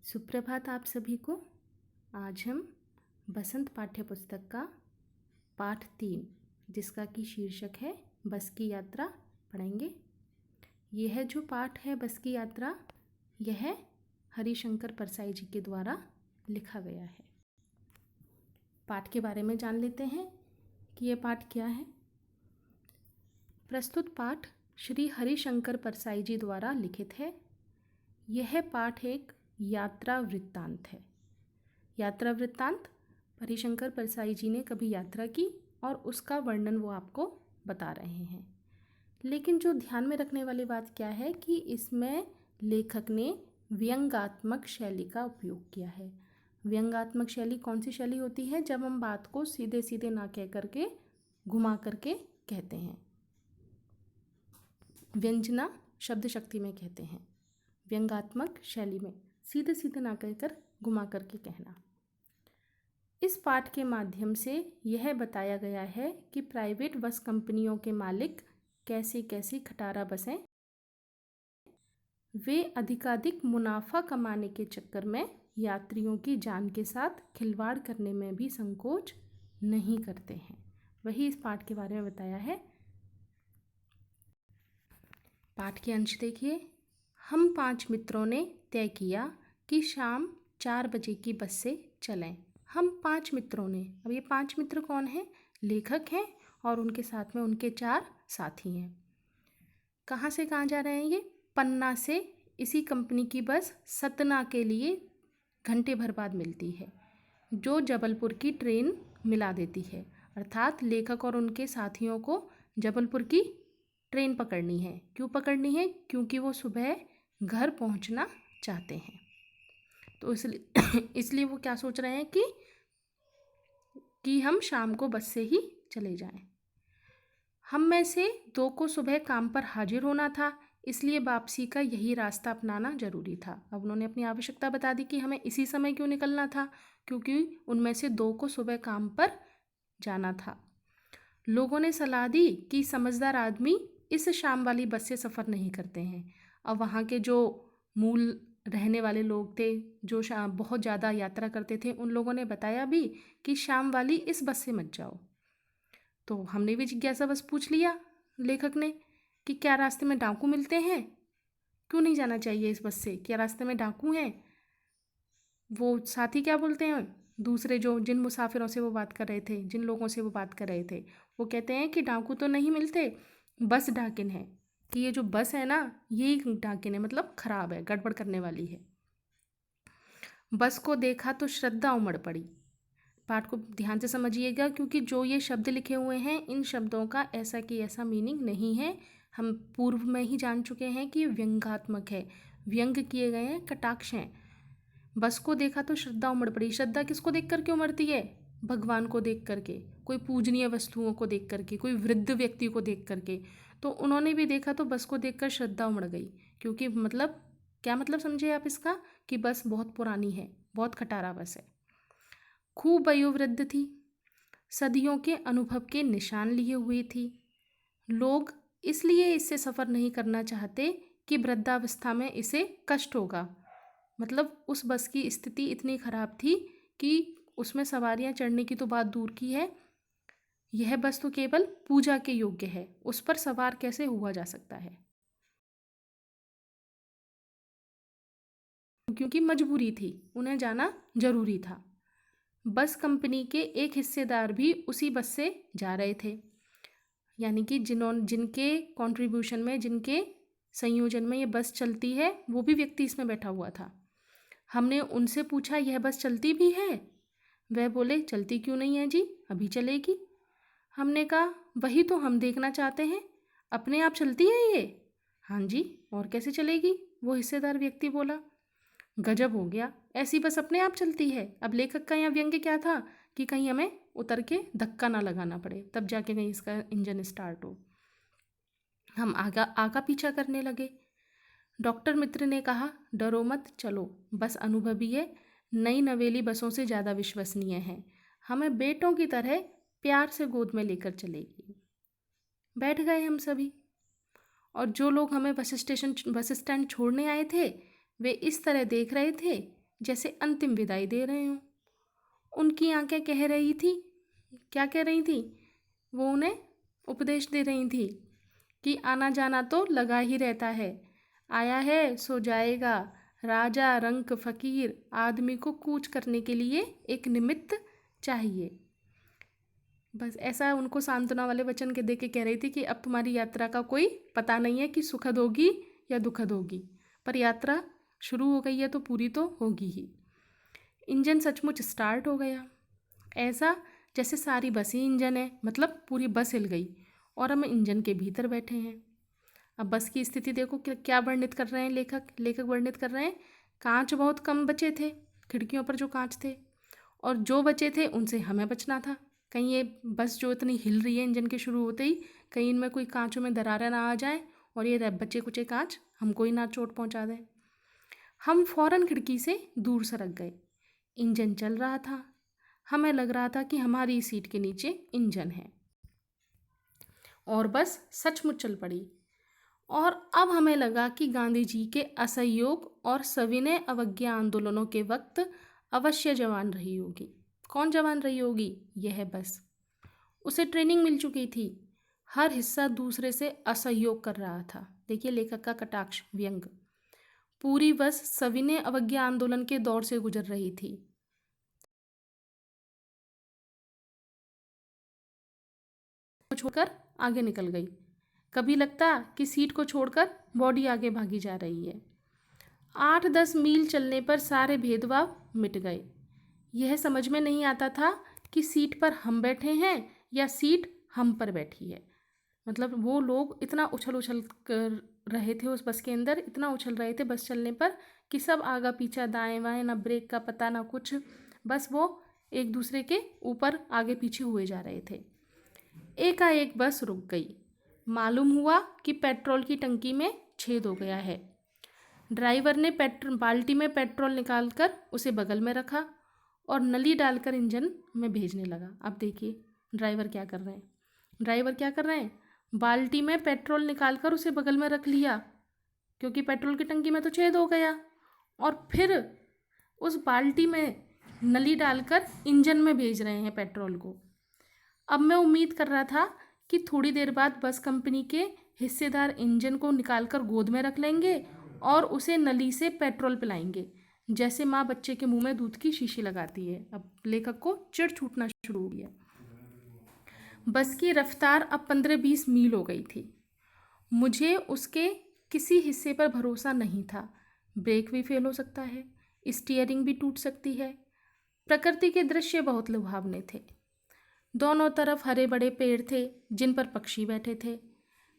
सुप्रभात आप सभी को। आज हम बसंत पाठ्य पुस्तक का पाठ 3 जिसका कि शीर्षक है बस की यात्रा पढ़ेंगे। यह जो पाठ है बस की यात्रा, यह हरिशंकर परसाई जी के द्वारा लिखा गया है। पाठ के बारे में जान लेते हैं कि यह पाठ क्या है। प्रस्तुत पाठ श्री हरिशंकर परसाई जी द्वारा लिखित है। यह पाठ एक यात्रा वृत्तांत है। यात्रा वृत्तांत, हरिशंकर परसाई जी ने कभी यात्रा की और उसका वर्णन वो आपको बता रहे हैं। लेकिन जो ध्यान में रखने वाली बात क्या है कि इसमें लेखक ने व्यंग्यात्मक शैली का उपयोग किया है। व्यंग्यात्मक शैली कौन सी शैली होती है? जब हम बात को सीधे सीधे ना कह करके घुमा करके कहते हैं। व्यंजना शब्द शक्ति में कहते हैं। व्यंग्यात्मक शैली में सीधे सीधे ना कहकर घुमा करके कहना। इस पाठ के माध्यम से यह बताया गया है कि प्राइवेट बस कंपनियों के मालिक कैसी कैसी खटारा बसें वे अधिकाधिक मुनाफा कमाने के चक्कर में यात्रियों की जान के साथ खिलवाड़ करने में भी संकोच नहीं करते हैं। वही इस पाठ के बारे में बताया है। पाठ के अंश देखिए। हम 5 मित्रों ने तय किया कि शाम 4 बजे की बस से चलें। हम 5 मित्रों ने, अब ये 5 मित्र कौन हैं? लेखक हैं और उनके साथ में उनके 4 साथी हैं। कहाँ से कहाँ जा रहे हैं ये? पन्ना से। इसी कंपनी की बस सतना के लिए घंटे भर बाद मिलती है, जो जबलपुर की ट्रेन मिला देती है। अर्थात लेखक और उनके साथियों को जबलपुर की ट्रेन पकड़नी है। क्यों पकड़नी है? क्योंकि वो सुबह घर पहुंचना चाहते हैं। तो इसलिए वो क्या सोच रहे हैं कि हम शाम को बस से ही चले जाएं। हम में से 2 को सुबह काम पर हाजिर होना था, इसलिए वापसी का यही रास्ता अपनाना जरूरी था। अब उन्होंने अपनी आवश्यकता बता दी कि हमें इसी समय क्यों निकलना था, क्योंकि उनमें से 2 को सुबह काम पर जाना था। लोगों ने सलाह दी कि समझदार आदमी इस शाम वाली बस से सफ़र नहीं करते हैं। अब वहाँ के जो मूल रहने वाले लोग थे, जो बहुत ज़्यादा यात्रा करते थे, उन लोगों ने बताया भी कि शाम वाली इस बस से मत जाओ। तो हमने भी जिज्ञासावश पूछ लिया लेखक ने कि क्या रास्ते में डाकू मिलते हैं? क्यों नहीं जाना चाहिए इस बस से? क्या रास्ते में डाकू हैं? वो साथी क्या बोलते हैं? दूसरे जिन मुसाफिरों से वो बात कर रहे थे, जिन लोगों से वो बात कर रहे थे, वो कहते हैं कि डाकू तो नहीं मिलते, बस डाकिन है। कि ये जो बस है ना, यही डाकिन है, मतलब ख़राब है, गड़बड़ करने वाली है। बस को देखा तो श्रद्धा उमड़ पड़ी। पाठ को ध्यान से समझिएगा, क्योंकि जो ये शब्द लिखे हुए हैं, इन शब्दों का ऐसा कि ऐसा मीनिंग नहीं है। हम पूर्व में ही जान चुके हैं कि व्यंग्यात्मक है, व्यंग किए गए हैं, कटाक्ष हैं। बस को देखा तो श्रद्धा उमड़ पड़ी। श्रद्धा किसको देख करके उमड़ती है? भगवान को देख करके, कोई पूजनीय वस्तुओं को देख करके, कोई वृद्ध व्यक्ति को देख करके। तो उन्होंने भी देखा तो बस को देखकर श्रद्धा उमड़ गई। क्योंकि मतलब क्या मतलब समझे आप इसका? कि बस बहुत पुरानी है, बहुत खटारा बस है, खूब वयोवृद्ध थी, सदियों के अनुभव के निशान लिए हुई थी। लोग इसलिए इससे सफ़र नहीं करना चाहते कि वृद्धावस्था में इसे कष्ट होगा। मतलब उस बस की स्थिति इतनी ख़राब थी कि उसमें सवारियां चढ़ने की तो बात दूर की है, यह बस तो केवल पूजा के योग्य है, उस पर सवार कैसे हुआ जा सकता है? क्योंकि मजबूरी थी, उन्हें जाना जरूरी था। बस कंपनी के एक हिस्सेदार भी उसी बस से जा रहे थे, यानी कि जिनके कंट्रीब्यूशन में, जिनके संयोजन में ये बस चलती है, वो भी व्यक्ति इसमें बैठा हुआ था। हमने उनसे पूछा, यह बस चलती भी है? वह बोले, चलती क्यों नहीं है जी, अभी चलेगी। हमने कहा, वही तो हम देखना चाहते हैं, अपने आप चलती है ये? हाँ जी, और कैसे चलेगी? वो हिस्सेदार व्यक्ति बोला। गजब हो गया, ऐसी बस अपने आप चलती है। अब लेखक का यहाँ व्यंग्य क्या था कि कहीं हमें उतर के धक्का ना लगाना पड़े, तब जाके कहीं इसका इंजन स्टार्ट हो। हम आगा पीछा करने लगे। डॉक्टर मित्र ने कहा, डरो मत, चलो, बस अनुभवी है, नई नवेली बसों से ज़्यादा विश्वसनीय है, हमें बेटों की तरह प्यार से गोद में लेकर चलेगी। बैठ गए हम सभी, और जो लोग हमें बस स्टैंड छोड़ने आए थे, वे इस तरह देख रहे थे जैसे अंतिम विदाई दे रहे हों। उनकी आंखें कह रही थी, क्या कह रही थी? वो उन्हें उपदेश दे रही थी कि आना जाना तो लगा ही रहता है, आया है सो जाएगा। राजा, रंक, फकीर, आदमी को कूच करने के लिए एक निमित्त चाहिए। बस ऐसा उनको सांत्वना वाले वचन के दे के कह रही थी कि अब तुम्हारी यात्रा का कोई पता नहीं है कि सुखद होगी या दुखद होगी, पर यात्रा शुरू हो गई है तो पूरी तो होगी ही। इंजन सचमुच स्टार्ट हो गया, ऐसा जैसे सारी बस ही इंजन है, मतलब पूरी बस हिल गई और हम इंजन के भीतर बैठे हैं। अब बस की स्थिति देखो क्या वर्णित कर रहे हैं लेखक वर्णित कर रहे हैं, कांच बहुत कम बचे थे, खिड़कियों पर जो कांच थे, और जो बचे थे उनसे हमें बचना था। कहीं ये बस जो इतनी हिल रही है इंजन के शुरू होते ही, कहीं इनमें कोई कांचों में दरारें ना आ जाए और ये बचे कुचे कांच हमको ही ना चोट पहुंचा दें। हम फौरन खिड़की से दूर सरक गए। इंजन चल रहा था, हमें लग रहा था कि हमारी सीट के नीचे इंजन है और बस सचमुच चल पड़ी। और अब हमें लगा कि गांधी जी के असहयोग और सविनय अवज्ञा आंदोलनों के वक्त अवश्य जवान रही होगी। कौन जवान रही होगी? यह बस। उसे ट्रेनिंग मिल चुकी थी, हर हिस्सा दूसरे से असहयोग कर रहा था। देखिए लेखक का कटाक्ष, व्यंग। पूरी बस सविनय अवज्ञा आंदोलन के दौर से गुजर रही थी। छोड़कर आगे निकल गई। कभी लगता कि सीट को छोड़कर बॉडी आगे भागी जा रही है। 8-10 मील चलने पर सारे भेदभाव मिट गए। यह समझ में नहीं आता था कि सीट पर हम बैठे हैं या सीट हम पर बैठी है। मतलब वो लोग इतना उछल कर रहे थे उस बस के अंदर, इतना उछल रहे थे बस चलने पर कि सब आगा पीछा दाएं बाएं, ना ब्रेक का पता ना कुछ, बस वो एक दूसरे के ऊपर आगे पीछे हुए जा रहे थे। एकाएक बस रुक गई। मालूम हुआ कि पेट्रोल की टंकी में छेद हो गया है। ड्राइवर ने बाल्टी में पेट्रोल निकालकर उसे बगल में रखा और नली डालकर इंजन में भेजने लगा। अब देखिए ड्राइवर क्या कर रहे हैं, बाल्टी में पेट्रोल निकालकर उसे बगल में रख लिया क्योंकि पेट्रोल की टंकी में तो छेद हो गया, और फिर उस बाल्टी में नली डालकर इंजन में भेज रहे हैं पेट्रोल को। अब मैं उम्मीद कर रहा था कि थोड़ी देर बाद बस कंपनी के हिस्सेदार इंजन को निकालकर गोद में रख लेंगे और उसे नली से पेट्रोल पिलाएंगे, जैसे माँ बच्चे के मुंह में दूध की शीशी लगाती है। अब लेखक को चिढ़ छूटना शुरू हो गया। बस की रफ्तार अब 15-20 मील हो गई थी। मुझे उसके किसी हिस्से पर भरोसा नहीं था। ब्रेक भी फेल हो सकता है, स्टीयरिंग भी टूट सकती है। प्रकृति के दृश्य बहुत लुभावने थे। दोनों तरफ हरे बड़े पेड़ थे जिन पर पक्षी बैठे थे।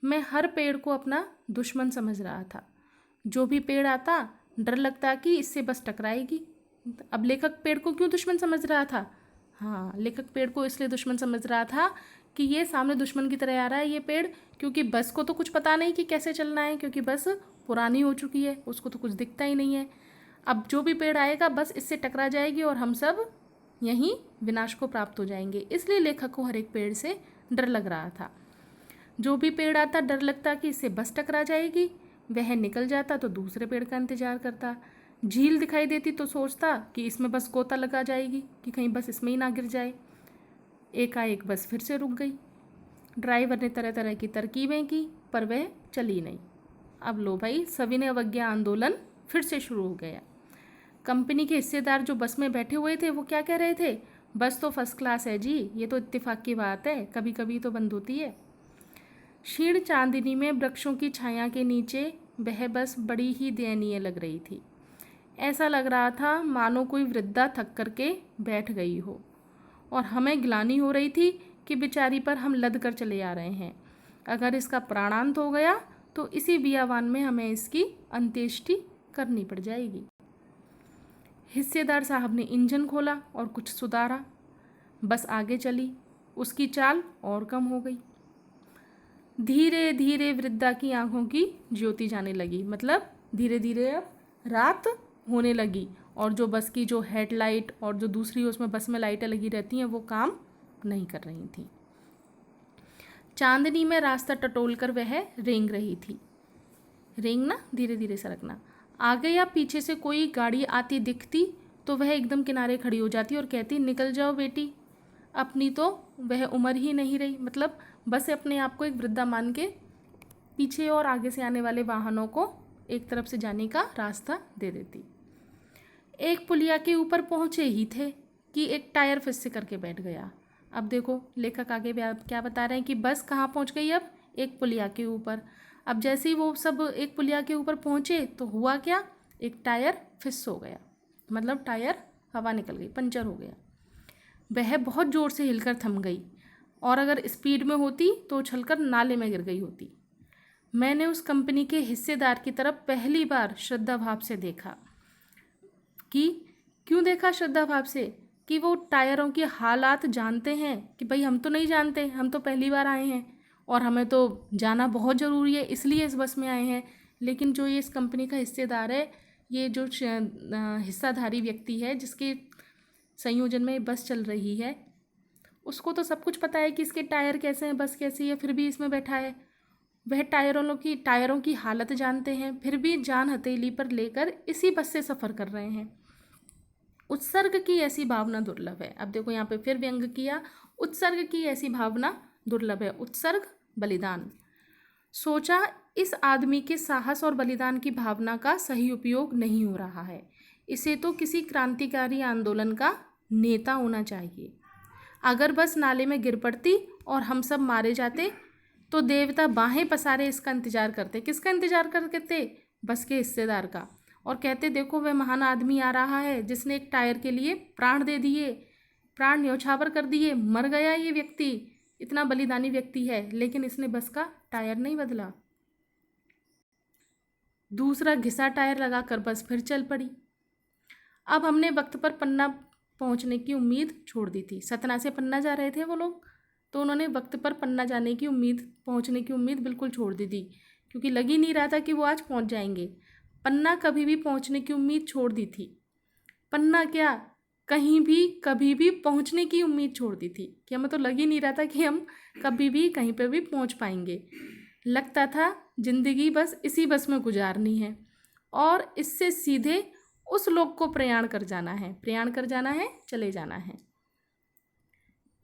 मैं हर पेड़ को अपना दुश्मन समझ रहा था। जो भी पेड़ आता डर लगता कि इससे बस टकराएगी। अब लेखक पेड़ को क्यों दुश्मन समझ रहा था? हाँ, लेखक पेड़ को इसलिए दुश्मन समझ रहा था कि ये सामने दुश्मन की तरह आ रहा है ये पेड़, क्योंकि बस को तो कुछ पता नहीं कि कैसे चलना है, क्योंकि बस पुरानी हो चुकी है, उसको तो कुछ दिखता ही नहीं है। अब जो भी पेड़ आएगा बस इससे टकरा जाएगी और हम सब यहीं विनाश को प्राप्त हो जाएंगे। इसलिए लेखक को हर एक पेड़ से डर लग रहा था। जो भी पेड़ आता डर लगता कि इससे बस टकरा जाएगी, वह निकल जाता तो दूसरे पेड़ का इंतजार करता। झील दिखाई देती तो सोचता कि इसमें बस गोता लगा जाएगी कि कहीं बस इसमें ही ना गिर जाए। एकाएक बस फिर से रुक गई। ड्राइवर ने तरह तरह की तरकीबें की पर वह चली नहीं। अब लो भाई, सविनय अवज्ञा आंदोलन फिर से शुरू हो गया। कंपनी के हिस्सेदार जो बस में बैठे हुए थे वो क्या कह रहे थे? बस तो फर्स्ट क्लास है जी, ये तो इत्तेफाक की बात है, कभी कभी तो बंद होती है। क्षीण चांदनी में वृक्षों की छाया के नीचे वह बस बड़ी ही दयनीय लग रही थी। ऐसा लग रहा था मानो कोई वृद्धा थक करके बैठ गई हो, और हमें ग्लानि हो रही थी कि बेचारी पर हम लद कर चले आ रहे हैं। अगर इसका प्राणांत हो गया तो इसी बियावान में हमें इसकी अंत्येष्टि करनी पड़ जाएगी। हिस्सेदार साहब ने इंजन खोला और कुछ सुधारा। बस आगे चली, उसकी चाल और कम हो गई। धीरे धीरे वृद्धा की आंखों की ज्योति जाने लगी, मतलब धीरे धीरे अब रात होने लगी और जो बस की जो हेडलाइट और जो दूसरी उसमें बस में लाइटें लगी रहती हैं वो काम नहीं कर रही थी। चांदनी में रास्ता टटोल कर वह रेंग रही थी। रेंगना, धीरे धीरे सरकना। आगे या पीछे से कोई गाड़ी आती दिखती तो वह एकदम किनारे खड़ी हो जाती और कहती, निकल जाओ बेटी, अपनी तो वह उम्र ही नहीं रही। मतलब बस अपने आप को एक वृद्धा मान के पीछे और आगे से आने वाले वाहनों को एक तरफ से जाने का रास्ता दे देती। एक पुलिया के ऊपर पहुँचे ही थे कि एक टायर फिर से करके बैठ गया। अब देखो लेखक आगे क्या बता रहे हैं कि बस कहाँ पहुँच गई, अब एक पुलिया के ऊपर। अब जैसे ही वो सब एक पुलिया के ऊपर पहुँचे तो हुआ क्या, एक टायर फिस हो गया, मतलब टायर हवा निकल गई, पंचर हो गया। वह बहुत ज़ोर से हिलकर थम गई और अगर स्पीड में होती तो उछलकर नाले में गिर गई होती। मैंने उस कंपनी के हिस्सेदार की तरफ पहली बार श्रद्धा भाव से देखा। कि क्यों देखा श्रद्धा भाव से? कि वो टायरों की हालात जानते हैं कि भाई हम तो नहीं जानते, हम तो पहली बार आए हैं और हमें तो जाना बहुत ज़रूरी है, इसलिए इस बस में आए हैं। लेकिन जो ये इस कंपनी का हिस्सेदार है, ये जो हिस्साधारी व्यक्ति है जिसके संयोजन में बस चल रही है, उसको तो सब कुछ पता है कि इसके टायर कैसे हैं, बस कैसी है, फिर भी इसमें बैठा है। वह टायरों की हालत जानते हैं, फिर भी जान हथेली पर लेकर इसी बस से सफ़र कर रहे हैं। उत्सर्ग की ऐसी भावना दुर्लभ है। अब देखो यहाँ पे फिर व्यंग किया, उत्सर्ग की ऐसी भावना दुर्लभ है। उत्सर्ग बलिदान। सोचा इस आदमी के साहस और बलिदान की भावना का सही उपयोग नहीं हो रहा है, इसे तो किसी क्रांतिकारी आंदोलन का नेता होना चाहिए। अगर बस नाले में गिर पड़ती और हम सब मारे जाते तो देवता बाहें पसारे इसका इंतजार करते। किसका इंतजार करते? बस के हिस्सेदार का। और कहते, देखो वह महान आदमी आ रहा है जिसने एक टायर के लिए प्राण दे दिए, प्राण न्यौछावर कर दिए, मर गया ये व्यक्ति, इतना बलिदानी व्यक्ति है, लेकिन इसने बस का टायर नहीं बदला। दूसरा घिसा टायर लगाकर बस फिर चल पड़ी। अब हमने वक्त पर पन्ना पहुंचने की उम्मीद छोड़ दी थी। सतना से पन्ना जा रहे थे वो लोग, तो उन्होंने वक्त पर पन्ना जाने की उम्मीद, पहुंचने की उम्मीद बिल्कुल छोड़ दी थी, क्योंकि लग ही नहीं रहा था कि वो आज पहुंच जाएंगे। पन्ना कभी भी पहुंचने की उम्मीद छोड़ दी थी। पन्ना क्या, कहीं भी कभी भी पहुंचने की उम्मीद छोड़ दी थी, कि हमें तो लग ही नहीं रहा था कि हम कभी भी कहीं पर भी पहुंच पाएंगे। लगता था जिंदगी बस इसी बस में गुजारनी है और इससे सीधे उस लोक को प्रयाण कर जाना है, चले जाना है।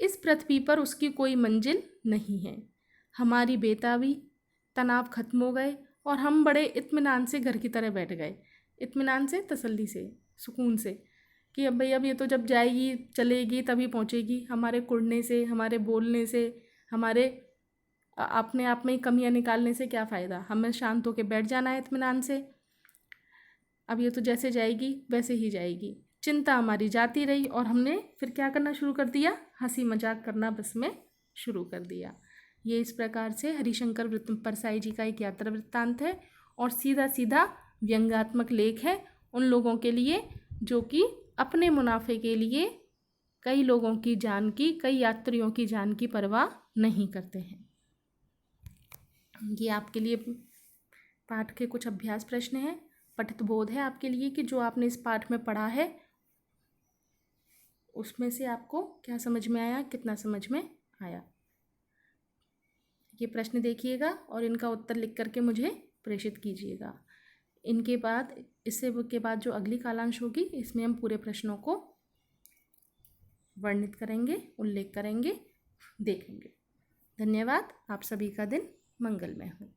इस पृथ्वी पर उसकी कोई मंजिल नहीं है। हमारी बेताबी, तनाव खत्म हो गए और हम बड़े इत्मीनान से घर की तरह बैठ गए। इत्मीनान से, तसल्ली से, सुकून से, कि अब भाई अब ये तो जब जाएगी चलेगी तभी पहुँचेगी। हमारे कुड़ने से, हमारे बोलने से, हमारे अपने आप में कमियां निकालने से क्या फ़ायदा। हमें शांत होकर बैठ जाना है इत्मीनान से। अब ये तो जैसे जाएगी वैसे ही जाएगी। चिंता हमारी जाती रही और हमने फिर क्या करना शुरू कर दिया, हंसी मजाक करना बस में शुरू कर दिया। ये इस प्रकार से हरिशंकर परसाई जी का एक यात्रा वृत्तांत है और सीधा सीधा व्यंग्यात्मक लेख है उन लोगों के लिए जो कि अपने मुनाफे के लिए कई लोगों की जान की, कई यात्रियों की जान की परवाह नहीं करते हैं। ये आपके लिए पाठ के कुछ अभ्यास प्रश्न हैं। पठित बोध है आपके लिए कि जो आपने इस पाठ में पढ़ा है उसमें से आपको क्या समझ में आया, कितना समझ में आया। ये प्रश्न देखिएगा और इनका उत्तर लिख करके मुझे प्रेषित कीजिएगा। इनके बाद, इससे के बाद जो अगली कालांश होगी इसमें हम पूरे प्रश्नों को वर्णित करेंगे, उल्लेख करेंगे, देखेंगे। धन्यवाद। आप सभी का दिन मंगलमय हो।